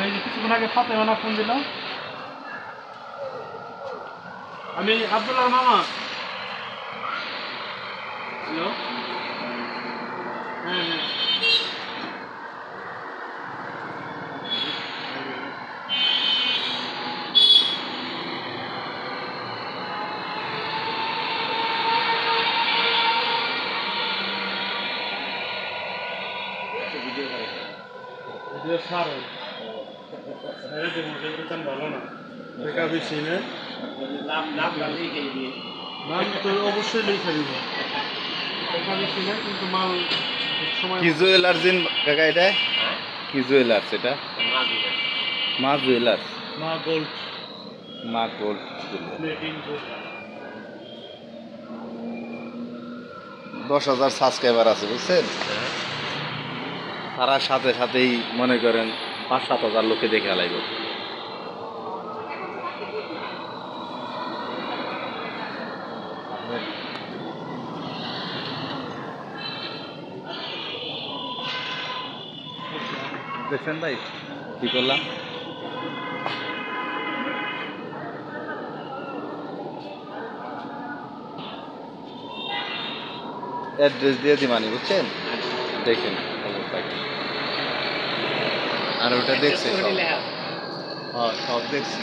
এই যে কিছুক্ষণ আগে ফাতেমা ফোন দিল। আমি আব্দুল্লাহ মামা। হ্যালো। হ্যাঁ হ্যাঁ। ভিডিও ছাড়ো। আরে দেখুন সেই দোকান ভালো না, টাকা বেশি না। নাম তো অবশ্যই লিখে দিব, টাকা বেশি না কিন্তু মাল সময়। কি জুয়েলার্স কাকা এটা? কি জুয়েলার্স এটা? মা জুয়েলার্স। মা গোল্ড। মা গোল্ড। Plating gold. 10,000 সাবস্ক্রাইবার আছে বুঝছেন? তারা সাথে সাথেই মনে করেন 5-7 হাজার লোকে দেখে আলাইব। দেখছেন ভাই কি করলাম? অ্যাড্রেস দিয়ে দিমানি বুঝছেন? দেখেন আর ওটা দেখছে সব। হ্যাঁ সব দেখছি।